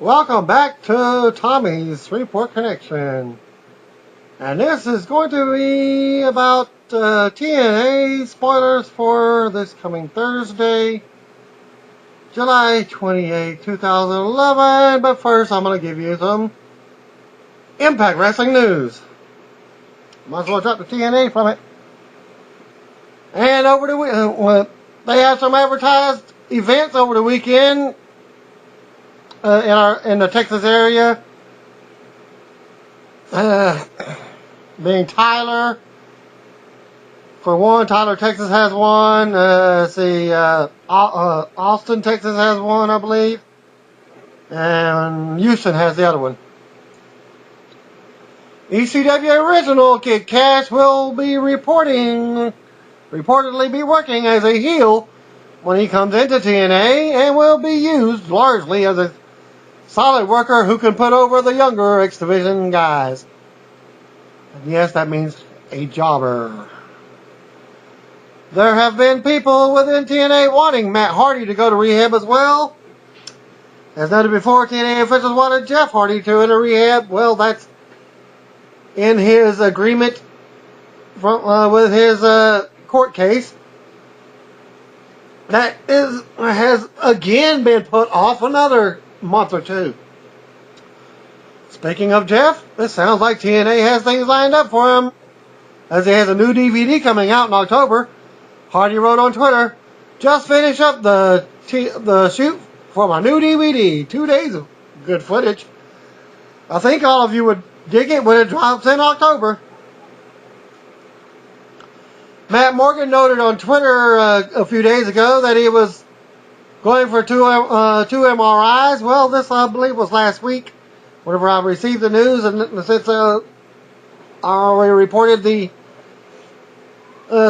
Welcome back to Tommy's Report Connection. And this is going to be about TNA spoilers for this coming Thursday, July 28, 2011. But first, I'm going to give you some Impact Wrestling news. Might as well drop the TNA from it. And over the they have some advertised events over the weekend in the Texas area. Being Tyler, for one, Tyler, Texas has one. Austin, Texas has one, I believe. And Houston has the other one. ECW original Kid Cash will be reportedly be working as a heel when he comes into TNA and will be used largely as a solid worker who can put over the younger X Division guys. And yes, that means a jobber. There have been people within TNA wanting Matt Hardy to go to rehab as well. As noted before, TNA officials wanted Jeff Hardy to enter rehab. Well, that's in his agreement with his court case. That has again been put off another month or two. Speaking of Jeff, it sounds like TNA has things lined up for him, as he has a new DVD coming out in October. Hardy wrote on Twitter, "Just finished up the shoot for my new DVD. 2 days of good footage. I think all of you would dig it when it drops in October." Matt Morgan noted on Twitter a few days ago that he was going for two MRIs. Well, this, I believe, was last week, whenever I received the news, and since I already reported the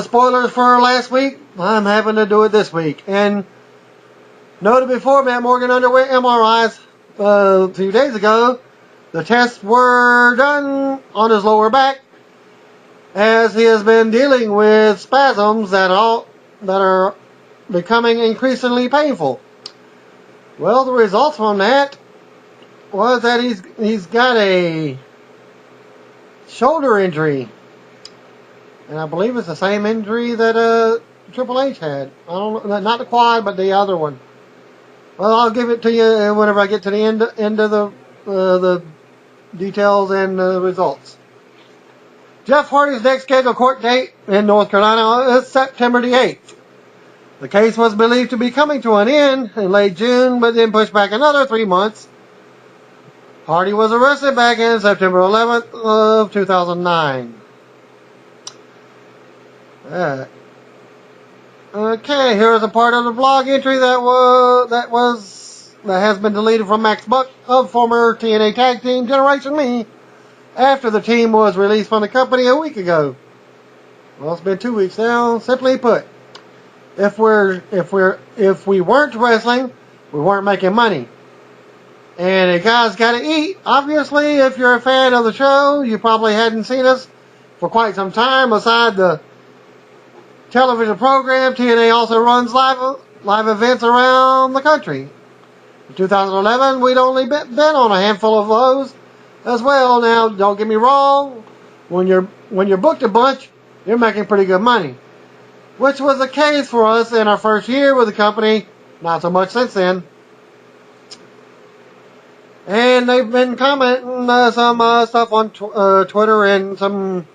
spoilers for last week, I'm having to do it this week. And noted before, Matt Morgan underwent MRIs a few days ago. The tests were done on his lower back, as he has been dealing with spasms that are becoming increasingly painful. Well, the results from that was that he's got a shoulder injury, and I believe it's the same injury that Triple H had. I don't know, not the quad, but the other one. Well, I'll give it to you whenever I get to the end of the details and the results. Jeff Hardy's next scheduled court date in North Carolina is September the 8th. The case was believed to be coming to an end in late June, but then pushed back another 3 months. Hardy was arrested back in September 11th of 2009. Okay, here is a part of the blog entry that has been deleted from Max Buck of former TNA Tag Team Generation Me after the team was released from the company a week ago. Well, it's been 2 weeks now. Simply put, if we weren't wrestling, we weren't making money. And a guy's got to eat. Obviously, if you're a fan of the show, you probably hadn't seen us for quite some time. Aside the television program, TNA also runs live events around the country. In 2011, we'd only been on a handful of those as well. Now, don't get me wrong. When you're booked a bunch, you're making pretty good money, which was the case for us in our first year with the company. Not so much since then. And they've been commenting some stuff on Twitter and some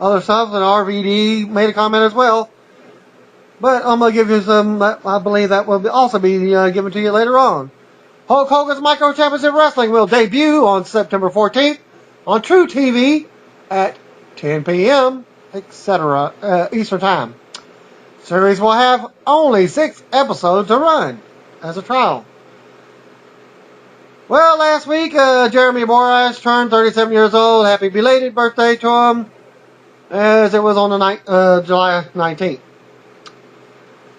other stuff, and RVD made a comment as well. But I'm going to give you some, I believe that will also be given to you later on. Hulk Hogan's Micro Championship Wrestling will debut on September 14th on True TV at 10 p.m., etc., Eastern Time. Series will have only 6 episodes to run as a trial. Well, last week, Jeremy Borash turned 37 years old. Happy belated birthday to him, as it was on the July 19th.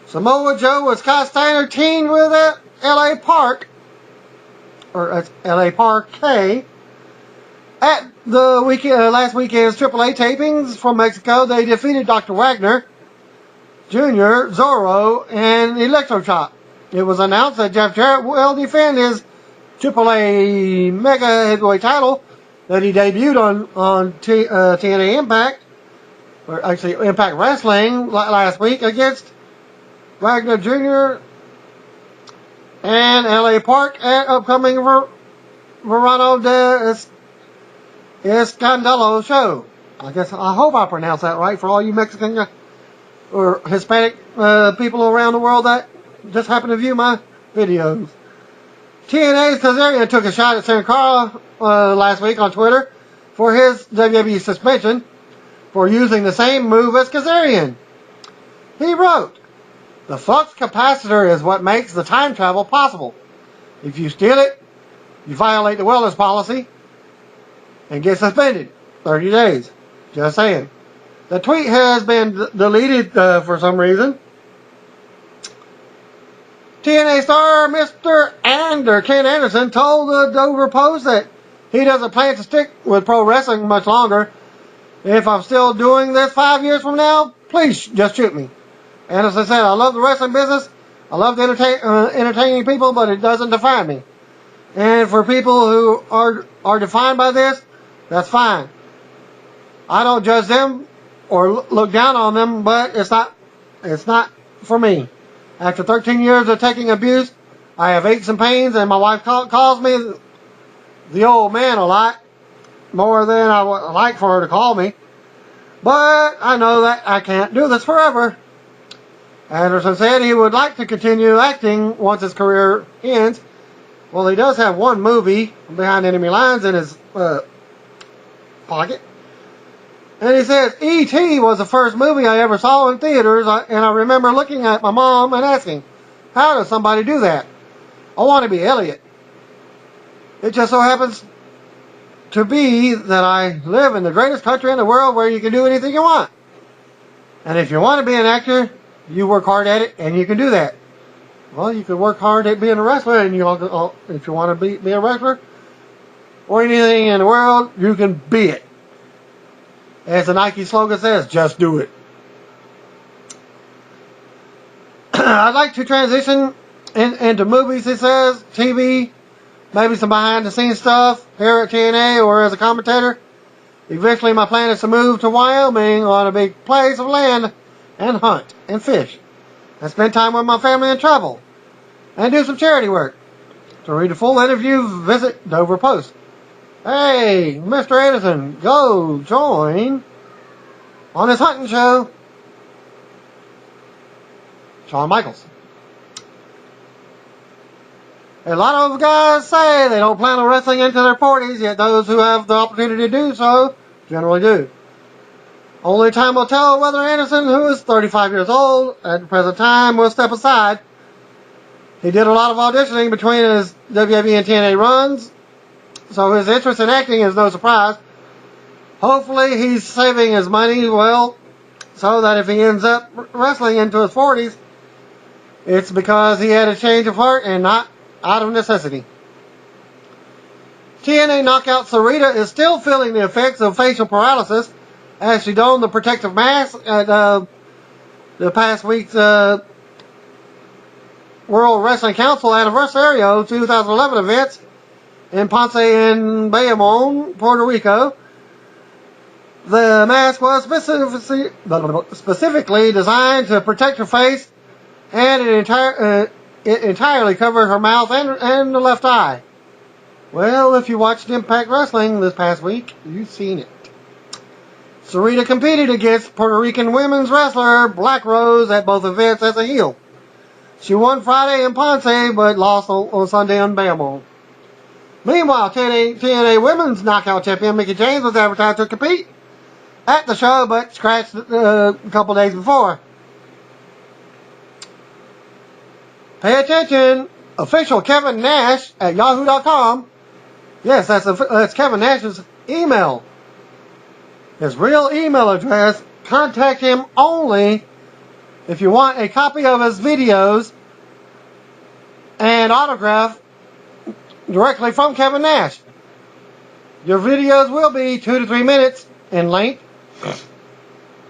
Samoa Joe and Scott Steiner teamed with LA Park, or LA Parquet, at the last weekend's AAA tapings from Mexico. They defeated Dr. Wagner Jr., Zorro, and Electro Chop. It was announced that Jeff Jarrett will defend his AAA Mega Heavyweight title that he debuted on TNA Impact, or actually Impact Wrestling last week against Wagner Jr. and LA Park at upcoming Verano de Escandalo show. I hope I pronounced that right for all you Mexican or Hispanic people around the world that just happen to view my videos. TNA's Kazarian took a shot at Sin Cara last week on Twitter for his WWE suspension for using the same move as Kazarian. He wrote, "The flux capacitor is what makes the time travel possible. If you steal it, you violate the wellness policy and get suspended 30 days. Just saying." The tweet has been deleted for some reason. TNA star Mr. Ken Anderson told the Dover Post that he doesn't plan to stick with pro wrestling much longer. "If I'm still doing this 5 years from now, please just shoot me." Anderson said, "I love the wrestling business. I love entertaining people, but it doesn't define me. And for people who are defined by this, that's fine. I don't judge them or look down on them, but it's not for me. After 13 years of taking abuse, I have aches and pains, and my wife calls me the old man a lot, more than I would like for her to call me. But I know that I can't do this forever." Anderson said he would like to continue acting once his career ends. Well, he does have one movie, Behind Enemy Lines, in his pocket. And he says, E.T. was the first movie I ever saw in theaters, and I remember looking at my mom and asking, how does somebody do that? I want to be Elliot. It just so happens to be that I live in the greatest country in the world where you can do anything you want. And if you want to be an actor, you work hard at it, and you can do that. Well, you can work hard at being a wrestler, and if you want to be a wrestler or anything in the world, you can be it. As the Nike slogan says, just do it. I'd like to transition into movies, it says, TV, maybe some behind-the-scenes stuff here at TNA or as a commentator. Eventually, my plan is to move to Wyoming on a big place of land and hunt and fish and spend time with my family and travel and do some charity work. To read the full interview, visit Dover Post. Hey, Mr. Anderson, go join on this hunting show. Shawn Michaels. A lot of guys say they don't plan on wrestling into their 40s, yet those who have the opportunity to do so generally do. Only time will tell whether Anderson, who is 35 years old at the present time, will step aside. He did a lot of auditioning between his WWE and TNA runs, so his interest in acting is no surprise. Hopefully he's saving his money well, so that if he ends up wrestling into his 40s, it's because he had a change of heart and not out of necessity. TNA knockout Sarita is still feeling the effects of facial paralysis as she donned the protective mask at the past week's World Wrestling Council Anniversario 2011 events in Ponce and Bayamon, Puerto Rico. The mask was specifically designed to protect her face, and it entirely covered her mouth and the left eye. Well, if you watched Impact Wrestling this past week, you've seen it. Sarita competed against Puerto Rican women's wrestler Black Rose at both events as a heel. She won Friday in Ponce, but lost on Sunday in Bayamon. Meanwhile, TNA Women's Knockout Champion Mickie James was advertised to compete at the show, but scratched a couple days before. Pay attention. Official Kevin Nash at yahoo.com. Yes, that's Kevin Nash's email. His real email address. Contact him only if you want a copy of his videos and autograph directly from Kevin Nash. Your videos will be 2 to 3 minutes in length,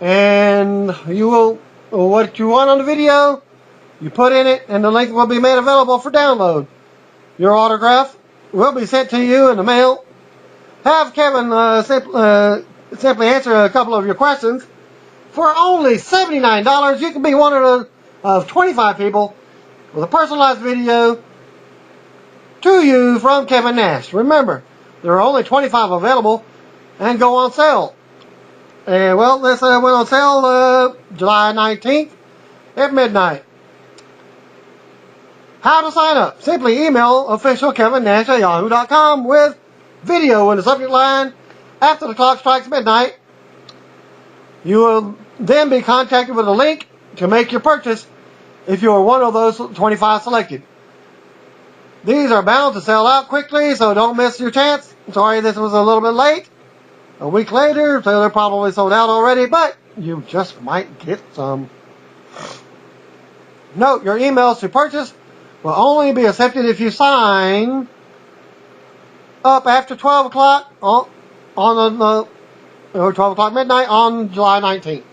and you will, what you want on the video, you put in it, and the link will be made available for download. Your autograph will be sent to you in the mail. Have Kevin simply answer a couple of your questions. For only $79, you can be one of 25 people with a personalized video to you from Kevin Nash. Remember, there are only 25 available and go on sale. And well, this went on sale July 19th at midnight. How to sign up? Simply email officialkevinnash@yahoo.com with video in the subject line. After the clock strikes midnight, you will then be contacted with a link to make your purchase if you are one of those 25 selected. These are bound to sell out quickly, so don't miss your chance. Sorry this was a little bit late. A week later, so they're probably sold out already, but you just might get some. Note, your emails to purchase will only be accepted if you sign up after 12 o'clock on 12 o'clock midnight on July 19th.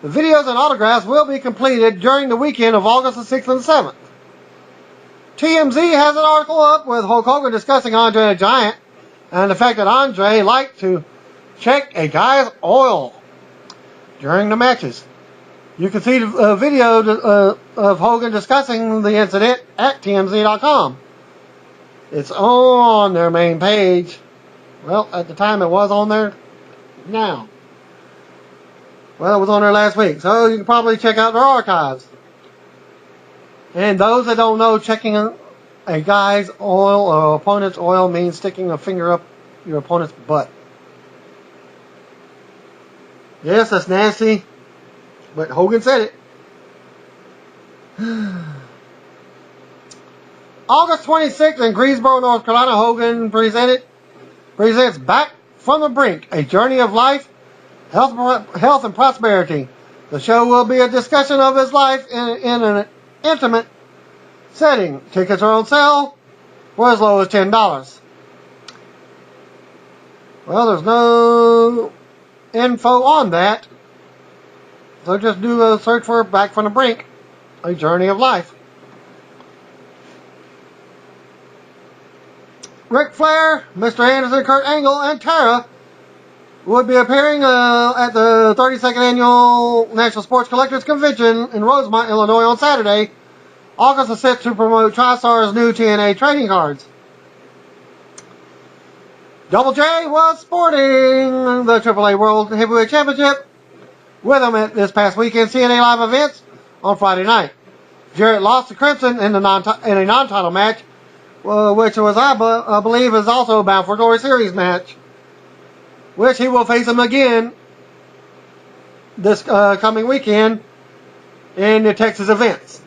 The videos and autographs will be completed during the weekend of August the 6th and 7th. TMZ has an article up with Hulk Hogan discussing Andre the Giant and the fact that Andre liked to check a guy's oil during the matches. You can see the video of Hogan discussing the incident at TMZ.com. It's on their main page. Well, at the time it was on there. Now. Well, it was on there last week, so you can probably check out their archives. And those that don't know, checking a guy's oil or opponent's oil means sticking a finger up your opponent's butt. Yes, that's nasty, but Hogan said it. August 26th in Greensboro, North Carolina, Hogan presents Back from the Brink, a journey of life, health and prosperity. The show will be a discussion of his life in an intimate setting. Tickets are on sale for as low as $10. Well, there's no info on that, so just do a search for Back from the Brink, a journey of life. Ric Flair, Mr. Anderson, Kurt Angle, and Tara would be appearing at the 32nd Annual National Sports Collectors Convention in Rosemont, Illinois on Saturday, August the 6th, to promote TriStar's new TNA trading cards. Double J was sporting the AAA World Heavyweight Championship with him at this past weekend's TNA Live events on Friday night. Jarrett lost to Crimson in a non-title match, which was, I believe, is also a Bound for Glory Series match, which he will face him again this coming weekend in the Texas events.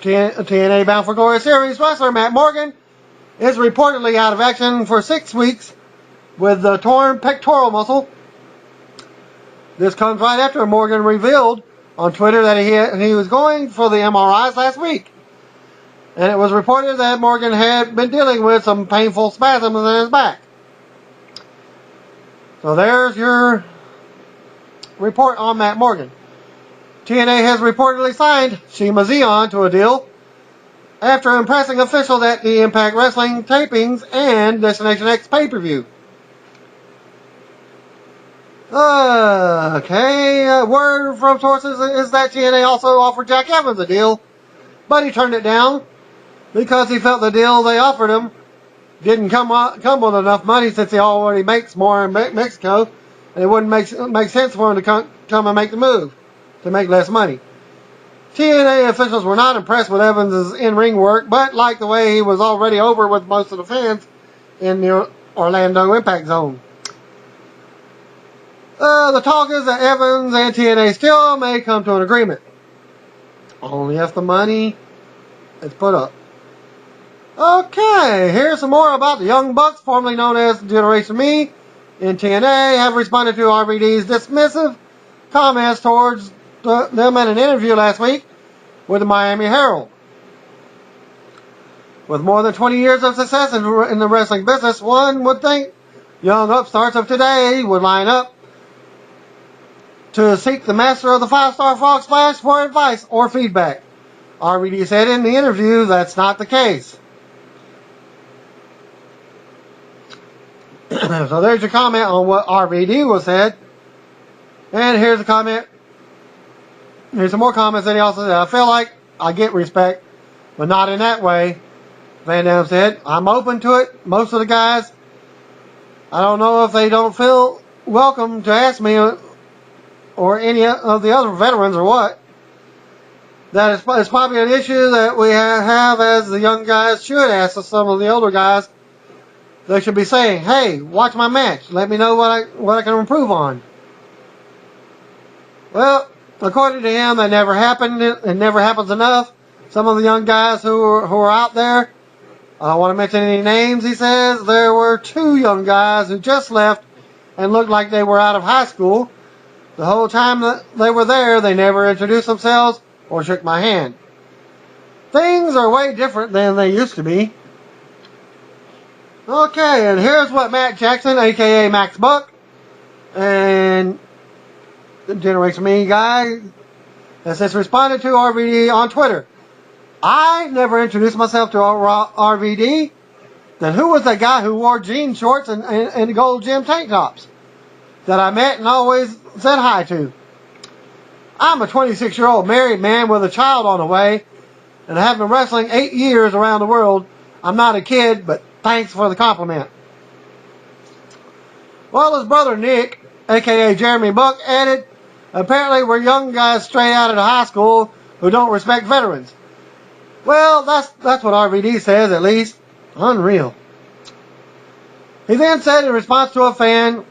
TNA Bound for Glory Series wrestler Matt Morgan is reportedly out of action for 6 weeks with the torn pectoral muscle. This comes right after Morgan revealed on Twitter that he was going for the MRIs last week. And it was reported that Morgan had been dealing with some painful spasms in his back. So there's your report on Matt Morgan. TNA has reportedly signed Shima Zion to a deal after impressing officials at the Impact Wrestling tapings and Destination X pay-per-view. Word from sources is that TNA also offered Jack Evans a deal, but he turned it down because he felt the deal they offered him didn't come with enough money, since he already makes more in Mexico, and it wouldn't make sense for him to come and make the move to make less money. TNA officials were not impressed with Evans' in-ring work, but liked the way he was already over with most of the fans in the Orlando Impact Zone. The talk is that Evans and TNA still may come to an agreement, only if the money is put up. Okay, here's some more about the Young Bucks, formerly known as Generation Me, in TNA, have responded to RVD's dismissive comments towards them in an interview last week with the Miami Herald. With more than 20 years of success in the wrestling business, one would think young upstarts of today would line up to seek the master of the 5-star Frog Splash for advice or feedback. RVD said in the interview that's not the case. So there's your comment on what RVD was said. And here's a comment. Here's some more comments that he also said. I feel like I get respect, but not in that way. Van Damme said, I'm open to it. Most of the guys, I don't know if they don't feel welcome to ask me or any of the other veterans or what. That is probably an issue that we have as the young guys should ask some of the older guys. They should be saying, hey, watch my match. Let me know what I can improve on. Well, according to him, that never happened. It never happens enough. Some of the young guys who are out there, I don't want to mention any names, he says. There were 2 young guys who just left and looked like they were out of high school. The whole time that they were there, they never introduced themselves or shook my hand. Things are way different than they used to be. Okay, and here's what Matt Jackson, a.k.a. Max Buck, and the Generation Me guy, has since responded to RVD on Twitter. I never introduced myself to RVD. Then who was that guy who wore jean shorts and gold gym tank tops that I met and always said hi to? I'm a 26-year-old married man with a child on the way, and I have been wrestling 8 years around the world. I'm not a kid, but thanks for the compliment. Well, his brother Nick, a.k.a. Jeremy Buck, added, apparently we're young guys straight out of high school who don't respect veterans. Well, that's what RVD says, at least. Unreal. He then said in response to a fan,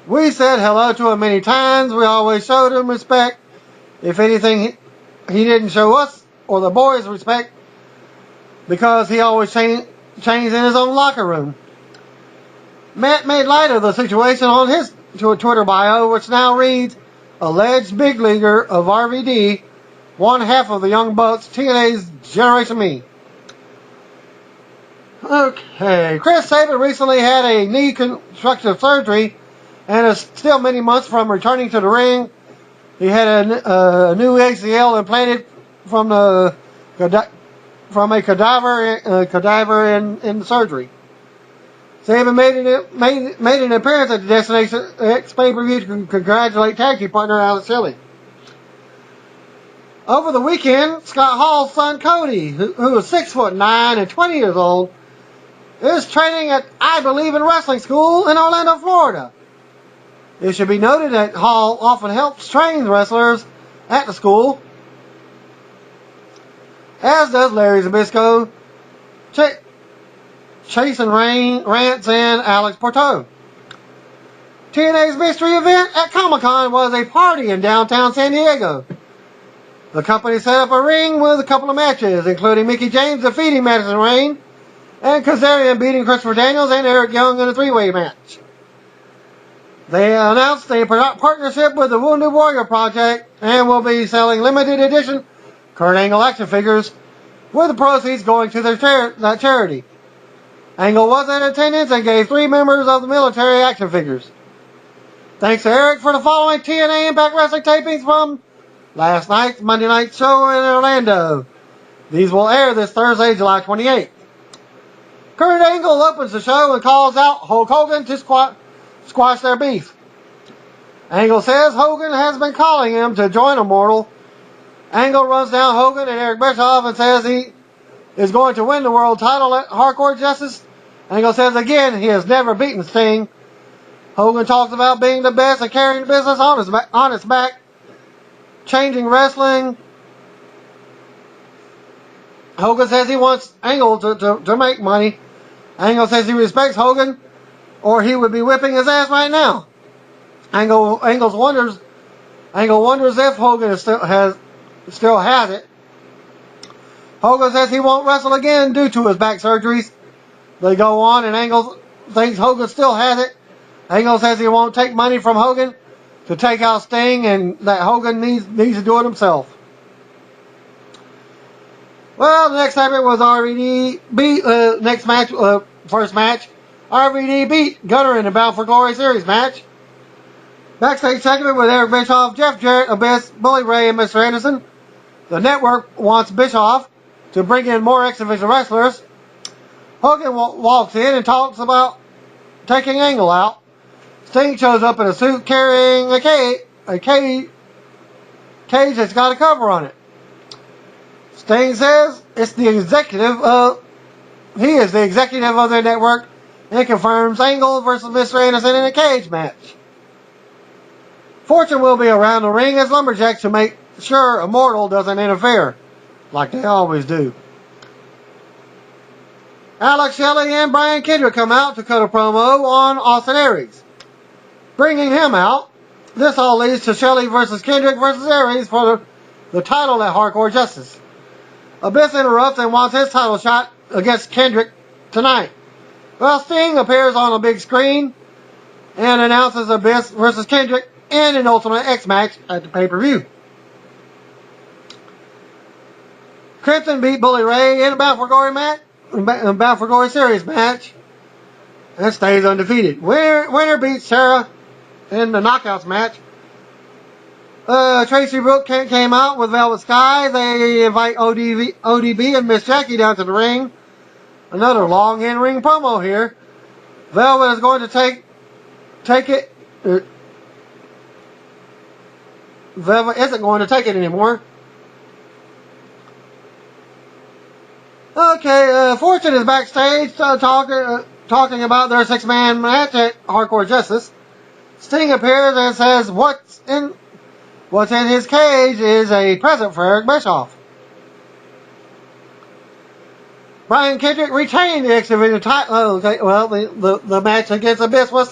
we said hello to him many times. We always showed him respect. If anything, he didn't show us or the boys respect because he always changed in his own locker room. Matt made light of the situation on his Twitter bio, which now reads, alleged big leaguer of RVD, one half of the Young Bucks, TNA's Generation Me. Okay, Chris Sabin recently had a knee constructive surgery and is still many months from returning to the ring. He had a new ACL implanted from a cadaver in the surgery. Sabin made an appearance at the Destination X pay-per-view to congratulate tag team partner Alex Shelley. Over the weekend, Scott Hall's son Cody, who is 6'9" and 20 years old, is training at I Believe in Wrestling School in Orlando, Florida. It should be noted that Hall often helps train wrestlers at the school, as does Larry Zbyszko, Jason Rance, and Alex Porto. TNA's mystery event at Comic-Con was a party in downtown San Diego. The company set up a ring with a couple of matches, including Mickie James defeating Madison Rayne, and Kazarian beating Christopher Daniels and Eric Young in a 3-way match. They announced a partnership with the Wounded Warrior Project and will be selling limited edition Kurt Angle action figures, with the proceeds going to that charity. Angle was in attendance and gave 3 members of the military action figures. Thanks to Eric for the following TNA Impact Wrestling tapings from last night's Monday night show in Orlando. These will air this Thursday, July 28th. Kurt Angle opens the show and calls out Hulk Hogan to squash their beef. Angle says Hogan has been calling him to join Immortal. Angle runs down Hogan and Eric Bischoff and says he is going to win the world title at Hardcore Justice. Angle says again he has never beaten Sting. Hogan talks about being the best and carrying the business on his back, changing wrestling. Hogan says he wants Angle to make money. Angle says he respects Hogan, or he would be whipping his ass right now. Angle wonders if Hogan still has it. Hogan says he won't wrestle again due to his back surgeries. They go on, and Angle thinks Hogan still has it. Angle says he won't take money from Hogan to take out Sting, and that Hogan needs to do it himself. Well, the next segment was RVD beat, first match. RVD beat Gunner in the Bound for Glory Series match. Backstage segment with Eric Bischoff, Jeff Jarrett, Abyss, Bully Ray, and Mr. Anderson. The network wants Bischoff to bring in more X Division wrestlers. Hogan walks in and talks about taking Angle out, Sting shows up in a suit carrying a cage that's got a cover on it. Sting says he is the executive of the network and confirms Angle versus Mr. Anderson in a cage match. Fortune will be around the ring as lumberjacks to make sure Immortal doesn't interfere, like they always do. Alex Shelley and Brian Kendrick come out to cut a promo on Austin Aries. Bringing him out, this all leads to Shelley versus Kendrick versus Aries for the title at Hardcore Justice. Abyss interrupts and wants his title shot against Kendrick tonight. Well, Sting appears on a big screen and announces Abyss versus Kendrick in an Ultimate X match at the pay-per-view. Crimson beat Bully Ray in a Bound for Glory Series match and stays undefeated. Winner beats Sarah in the Knockouts match. Tracy Brooke came out with Velvet Sky. They invite ODB and Miss Jackie down to the ring. Another long in-ring promo here. Velvet is going to take it. Velvet isn't going to take it anymore. Okay, Fortune is backstage talking about their 6-man match at Hardcore Justice. Sting appears and says what's in his cage is a present for Eric Bischoff. Brian Kendrick retained the X Division title. Okay, well, the match against Abyss was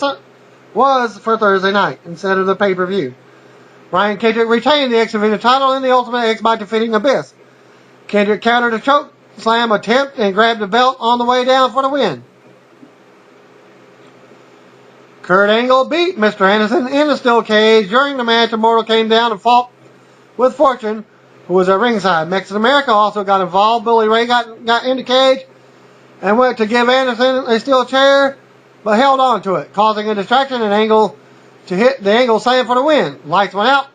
for Thursday night instead of the pay-per-view. Brian Kendrick retained the X Division title in the Ultimate X by defeating Abyss. Kendrick countered a choke slam attempt and grabbed the belt on the way down for the win. Kurt Angle beat Mr. Anderson in the steel cage. During the match, Immortal came down and fought with Fortune, who was at ringside. Mexican America also got involved. Bully Ray got in the cage and went to give Anderson a steel chair, but held on to it, causing a distraction and Angle to hit the Angle slam for the win. Lights went out,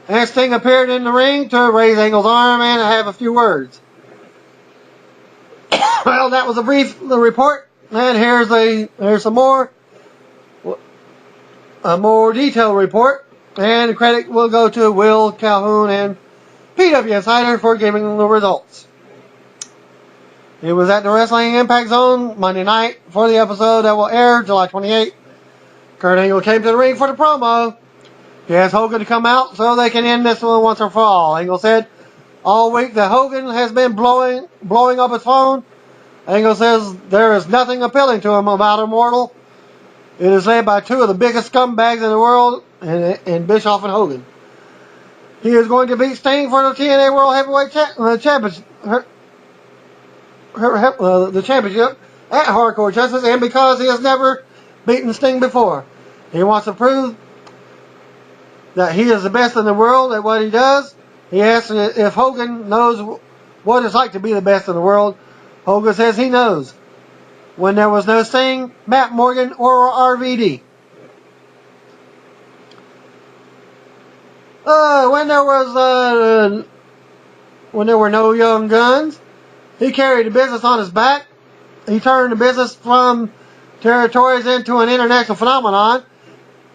and Sting appeared in the ring to raise Angle's arm and have a few words. Well, that was a brief report, and here's some more. A more detailed report, and the credit will go to Will Calhoun and PW Insider for giving the results. It was at the Wrestling Impact Zone Monday night for the episode that will air July 28th. Kurt Angle came to the ring for the promo. He asked Hogan to come out so they can end this one once and for all. Angle said all week that Hogan has been blowing up his phone. Angle says there is nothing appealing to him about Immortal. It is led by two of the biggest scumbags in the world, and Bischoff and Hogan. He is going to beat Sting for the TNA World Heavyweight Championship, the championship at Hardcore Justice, and because he has never beaten Sting before. He wants to prove that he is the best in the world at what he does. He asks if Hogan knows what it's like to be the best in the world. Hogan says he knows. When there was no Sting, Matt Morgan, or RVD. When there were no Young Guns, he carried the business on his back. He turned the business from territories into an international phenomenon.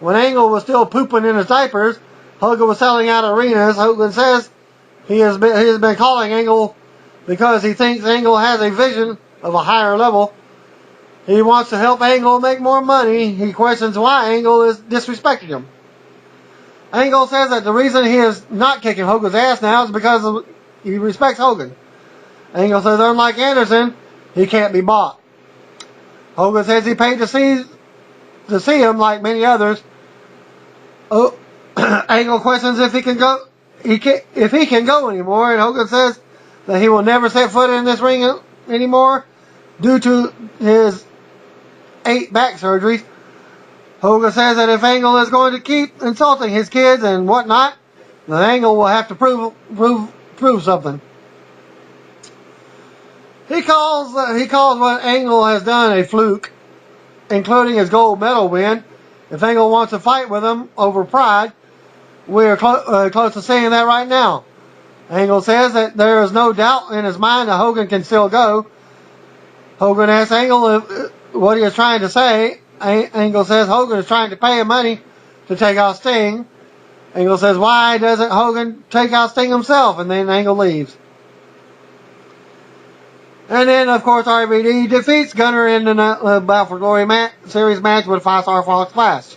When Angle was still pooping in his diapers, Hogan was selling out arenas. Hogan says he has been calling Angle because he thinks Angle has a vision of a higher level. He wants to help Angle make more money. He questions why Angle is disrespecting him. Angle says that the reason he is not kicking Hogan's ass now is because he respects Hogan. Angle says unlike Anderson, he can't be bought. Hogan says he paid to see him like many others. Angle questions if he can go anymore, and Hogan says that he will never set foot in this ring anymore due to his 8 back surgeries. Hogan says that if Angle is going to keep insulting his kids and whatnot, then Angle will have to prove something. He calls what Angle has done a fluke, including his gold medal win. If Angle wants to fight with him over pride, we are close to seeing that right now. Angle says that there is no doubt in his mind that Hogan can still go. Hogan asks Angle what he is trying to say. Angle says Hogan is trying to pay him money to take out Sting. Angle says, why doesn't Hogan take out Sting himself? And then Angle leaves. And then, of course, RVD defeats Gunner in the Battle for Glory series match with a 5-star Frog Splash.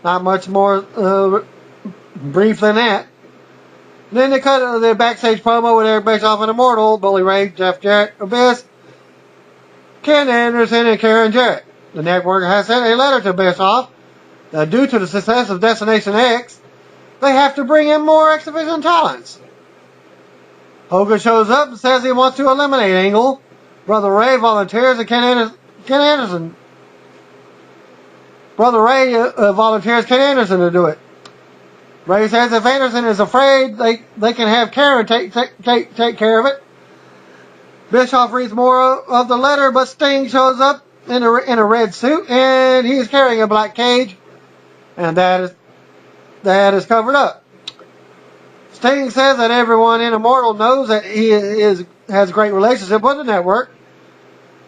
Not much more brief than that. And then they cut the backstage promo with Eric Bischoff and Immortal, Bully Ray, Jeff Jarrett, Abyss, Ken Anderson, and Karen Jarrett. The network has sent a letter to Bischoff that due to the success of Destination X, they have to bring in more X Division talents. Hogan shows up and says he wants to eliminate Angle. Brother Ray volunteers and Ken Anderson. Brother Ray volunteers Ken Anderson to do it. Ray says if Anderson is afraid, they can have Karen take care of it. Bischoff reads more of the letter, but Sting shows up in a red suit, and he's carrying a black cage, and that is covered up. Sting says that everyone in Immortal knows that he has a great relationship with the network.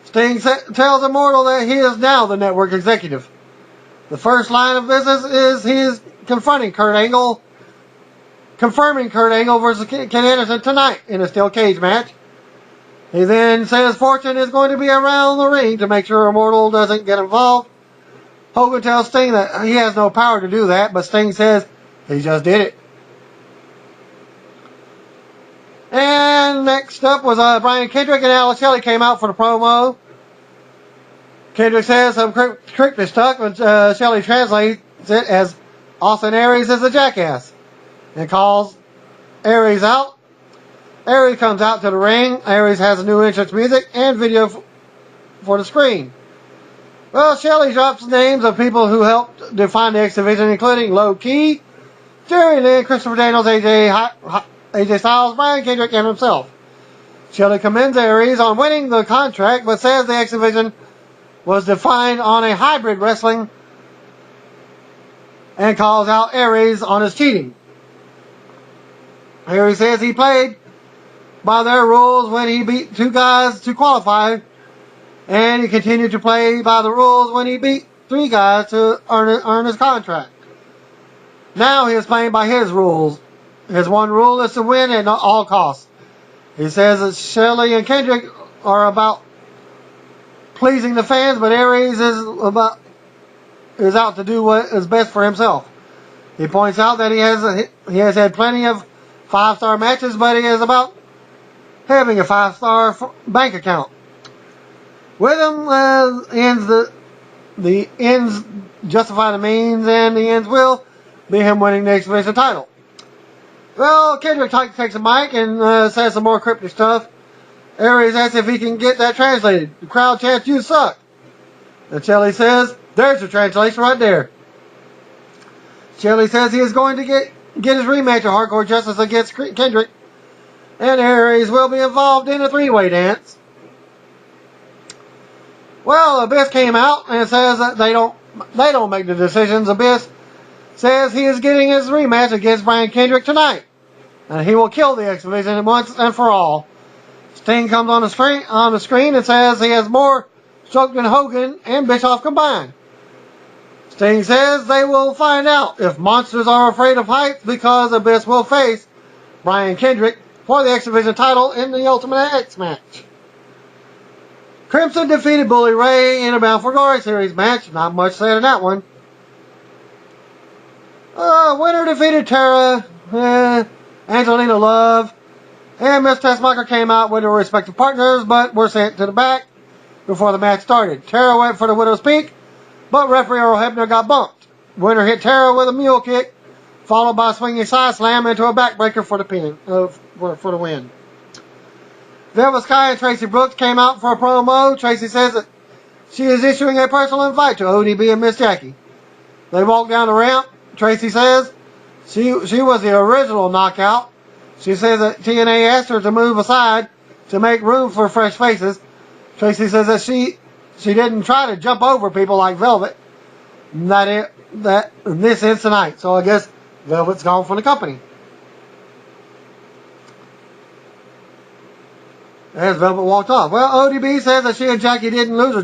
Sting tells Immortal that he is now the network executive. The first line of business is he is confronting Kurt Angle, confirming Kurt Angle versus Ken Anderson tonight in a steel cage match. He then says Fortune is going to be around the ring to make sure Immortal doesn't get involved. Hogan tells Sting that he has no power to do that, but Sting says he just did it. And next up was Brian Kendrick and Alice Shelley came out for the promo. Kendrick says some cryptic stuff, and Shelley translates it as Austin Aries is a jackass and calls Aries out. Aries comes out to the ring. Aries has new entrance music and video for the screen. Well, Shelley drops names of people who helped define the X Division, including Low Key, Jerry Lynn, Christopher Daniels, AJ Styles, Brian Kendrick, and himself. Shelley commends Aries on winning the contract, but says the X Division was defined on a hybrid wrestling and calls out Aries on his cheating. Aries says he played by their rules when he beat 2 guys to qualify, and he continued to play by the rules when he beat 3 guys to earn his contract. Now he is playing by his rules. His one rule is to win at all costs. He says that Shelley and Kendrick are about pleasing the fans, but Aries is out to do what is best for himself. He points out that he has had plenty of 5-star matches, but he is about having a 5-star bank account. With him, the ends justify the means, and the ends will be him winning the X Division title. Well, Kendrick takes a mic and says some more cryptic stuff. Aries asks if he can get that translated. The crowd chants, "You suck." And Shelley says, "There's the translation right there." Shelley says he is going to get his rematch of Hardcore Justice against Kendrick, and Aries will be involved in a 3-way dance. Well, Abyss came out and says that they don't make the decisions. Abyss says he is getting his rematch against Brian Kendrick tonight, and he will kill the X Division once and for all. Sting comes on the screen and says he has more stroke than Hogan and Bischoff combined. Sting says they will find out if monsters are afraid of heights, because Abyss will face Brian Kendrick for the X Division title in the Ultimate X match. Crimson defeated Bully Ray in a Bound for Glory series match. Not much said in that one. Winner defeated Tara, Angelina Love, and Miss Tessmacher came out with their respective partners, but were sent to the back before the match started. Tara went for the Widow's Peak, but referee Earl Hebner got bumped. Winner hit Tara with a mule kick, followed by a swinging side slam into a backbreaker for the win. Velvet Sky and Tracy Brooks came out for a promo. Tracy says that she is issuing a personal invite to ODB and Miss Jackie. They walk down the ramp. Tracy says she was the original knockout. She says that TNA asked her to move aside to make room for fresh faces. Tracy says that she didn't try to jump over people like Velvet. This is tonight. So I guess Velvet's gone from the company. As Velvet walked off. Well, ODB says that she and Jackie didn't lose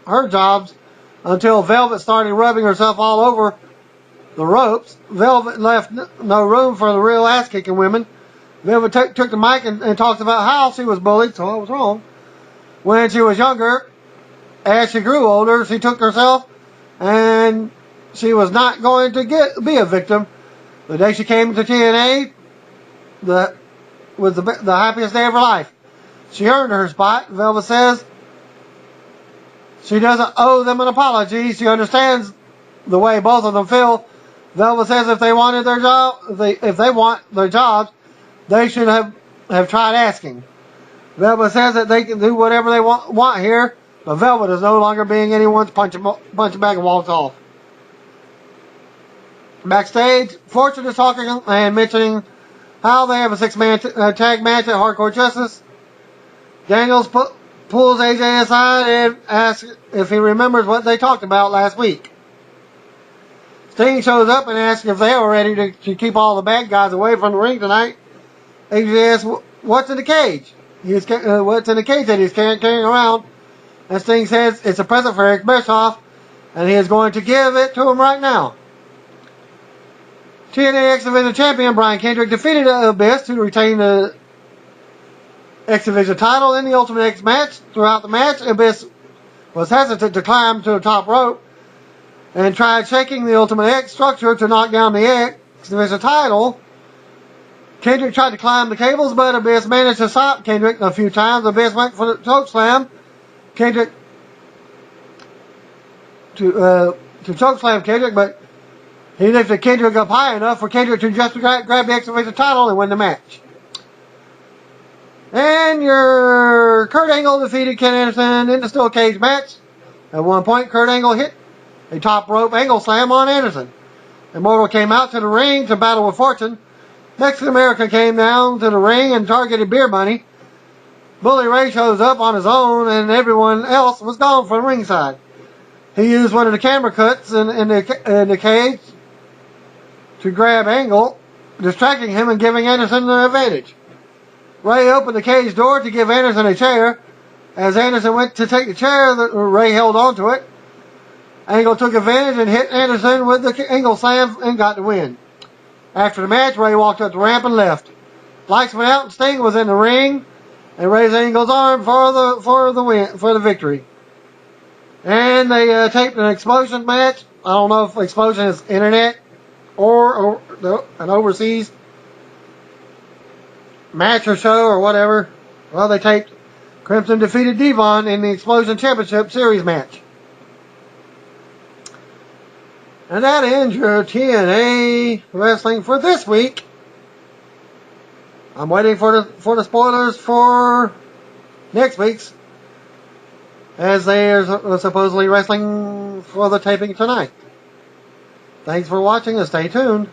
her jobs until Velvet started rubbing herself all over the ropes. Velvet left no room for the real ass-kicking women. Velvet took the mic and talked about how she was bullied, so I was wrong. When she was younger, as she grew older, she took herself, and she was not going to be a victim. The day she came to TNA, was the happiest day of her life. She earned her spot. Velvet says she doesn't owe them an apology. She understands the way both of them feel. Velvet says if they wanted their job, if they want their jobs, they should have tried asking. Velvet says that they can do whatever they want here, but Velvet is no longer being anyone's punching bag and walks off. Backstage, Fortune is talking and mentioning how they have a 6-man tag match at Hardcore Justice. Daniels pulls AJ aside and asks if he remembers what they talked about last week. Sting shows up and asks if they are ready to keep all the bad guys away from the ring tonight. AJ asks, what's in the cage? What's in the cage that he's carrying around? And Sting says it's a present for Eric Bischoff, and he is going to give it to him right now. TNA X Division Champion Brian Kendrick defeated Abyss to retain the X Division title in the Ultimate X match. Throughout the match, Abyss was hesitant to climb to the top rope and tried shaking the Ultimate X structure to knock down the X Division title. Kendrick tried to climb the cables, but Abyss managed to stop Kendrick a few times. Abyss went for the choke slam. Kendrick to choke slam Kendrick, but he lifted Kendrick up high enough for Kendrick to just grab the X Division title and win the match. And your Kurt Angle defeated Ken Anderson in the steel cage match. At one point, Kurt Angle hit a top rope angle slam on Anderson. Immortal came out to the ring to battle with Fortune. Mexican America came down to the ring and targeted Beer Money. Bully Ray shows up on his own, and everyone else was gone from ringside. He used one of the camera cuts in the cage to grab Angle, distracting him and giving Anderson the advantage. Ray opened the cage door to give Anderson a chair. As Anderson went to take the chair, Ray held onto it. Angle took advantage and hit Anderson with the Angle slam and got the win. After the match, Ray walked up the ramp and left. Lights went out and Sting was in the ring and raised Angle's arm for the victory. And they taped an Explosion match. I don't know if Explosion is internet or an overseas match or show or whatever. Well, they taped Crimson defeated Devon in the Explosion Championship Series match. And that ends your TNA wrestling for this week. I'm waiting for the spoilers for next week's, as they are supposedly wrestling for the taping tonight. Thanks for watching and stay tuned.